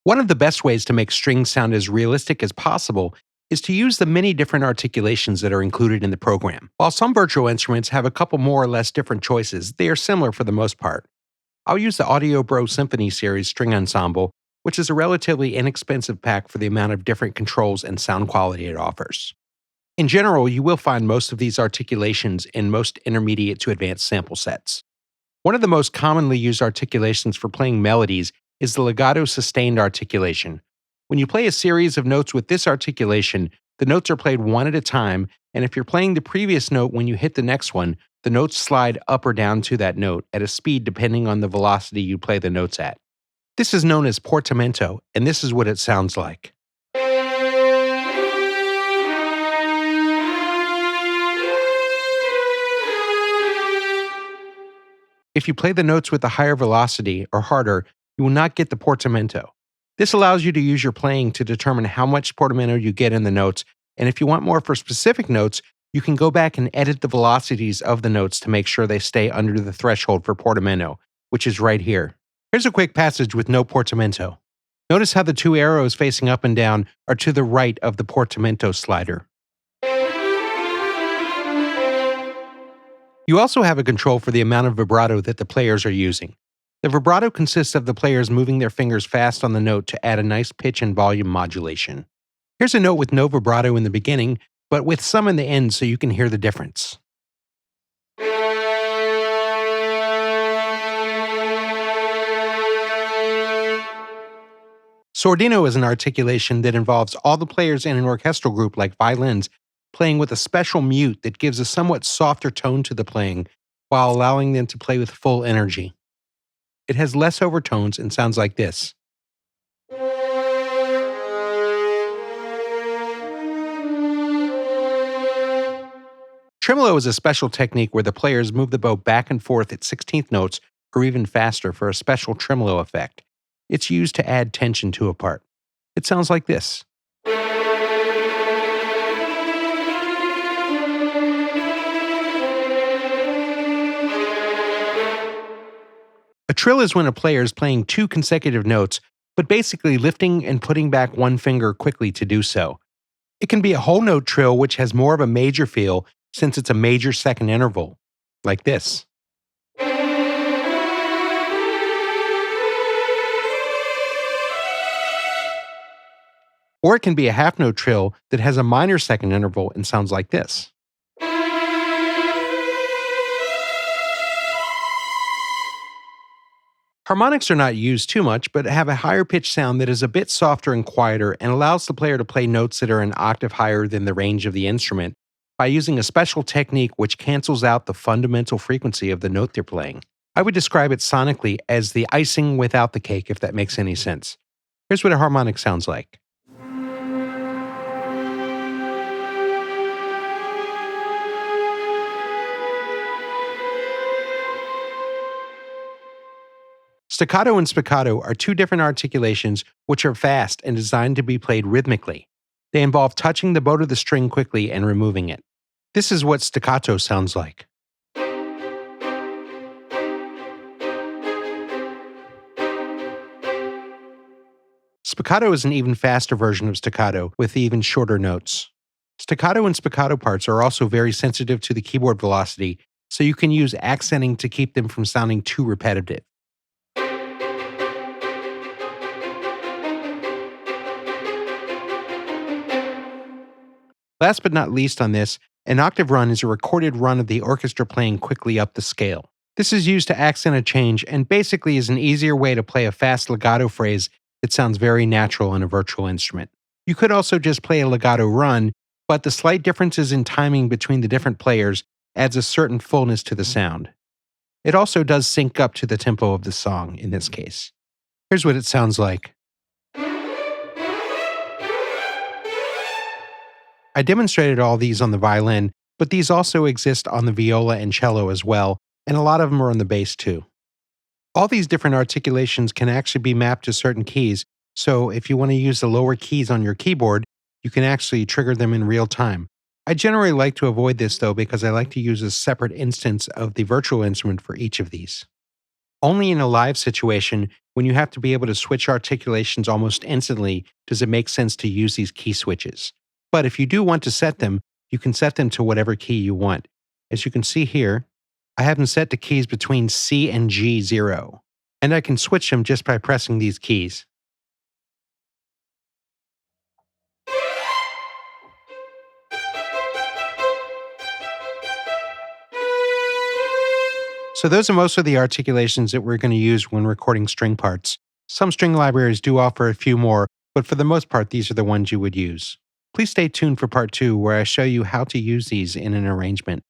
One of the best ways to make strings sound as realistic as possible is to use the many different articulations that are included in the program. While some virtual instruments have a couple more or less different choices, they are similar for the most part. I'll use the Audio Bro Symphony Series String Ensemble, which is a relatively inexpensive pack for the amount of different controls and sound quality it offers. In general, you will find most of these articulations in most intermediate to advanced sample sets. One of the most commonly used articulations for playing melodies is the legato sustained articulation. When you play a series of notes with this articulation, the notes are played one at a time, and if you're playing the previous note when you hit the next one, the notes slide up or down to that note at a speed depending on the velocity you play the notes at. This is known as portamento, and this is what it sounds like. If you play the notes with a higher velocity or harder, you will not get the portamento. This allows you to use your playing to determine how much portamento you get in the notes, and if you want more for specific notes, you can go back and edit the velocities of the notes to make sure they stay under the threshold for portamento, which is right here. Here's a quick passage with no portamento. Notice how the two arrows facing up and down are to the right of the portamento slider. You also have a control for the amount of vibrato that the players are using. The vibrato consists of the players moving their fingers fast on the note to add a nice pitch and volume modulation. Here's a note with no vibrato in the beginning, but with some in the end so you can hear the difference. Sordino is an articulation that involves all the players in an orchestral group like violins playing with a special mute that gives a somewhat softer tone to the playing while allowing them to play with full energy. It has less overtones and sounds like this. Tremolo is a special technique where the players move the bow back and forth at 16th notes or even faster for a special tremolo effect. It's used to add tension to a part. It sounds like this. A trill is when a player is playing two consecutive notes, but basically lifting and putting back one finger quickly to do so. It can be a whole note trill, which has more of a major feel since it's a major second interval, like this. Or it can be a half note trill that has a minor second interval and sounds like this. Harmonics are not used too much, but have a higher pitch sound that is a bit softer and quieter and allows the player to play notes that are an octave higher than the range of the instrument by using a special technique which cancels out the fundamental frequency of the note they're playing. I would describe it sonically as the icing without the cake, if that makes any sense. Here's what a harmonic sounds like. Staccato and spiccato are two different articulations which are fast and designed to be played rhythmically. They involve touching the bow to the string quickly and removing it. This is what staccato sounds like. Spiccato is an even faster version of staccato with even shorter notes. Staccato and spiccato parts are also very sensitive to the keyboard velocity, so you can use accenting to keep them from sounding too repetitive. Last but not least on this, an octave run is a recorded run of the orchestra playing quickly up the scale. This is used to accent a change and basically is an easier way to play a fast legato phrase that sounds very natural on a virtual instrument. You could also just play a legato run, but the slight differences in timing between the different players adds a certain fullness to the sound. It also does sync up to the tempo of the song in this case. Here's what it sounds like. I demonstrated all these on the violin, but these also exist on the viola and cello as well, and a lot of them are on the bass too. All these different articulations can actually be mapped to certain keys, so if you want to use the lower keys on your keyboard, you can actually trigger them in real time. I generally like to avoid this though because I like to use a separate instance of the virtual instrument for each of these. Only in a live situation, when you have to be able to switch articulations almost instantly, does it make sense to use these key switches. But if you do want to set them, you can set them to whatever key you want. As you can see here, I have them set to keys between C and G0, and I can switch them just by pressing these keys. So those are most of the articulations that we're going to use when recording string parts. Some string libraries do offer a few more, but for the most part, these are the ones you would use. Please stay tuned for part 2, where I show you how to use these in an arrangement.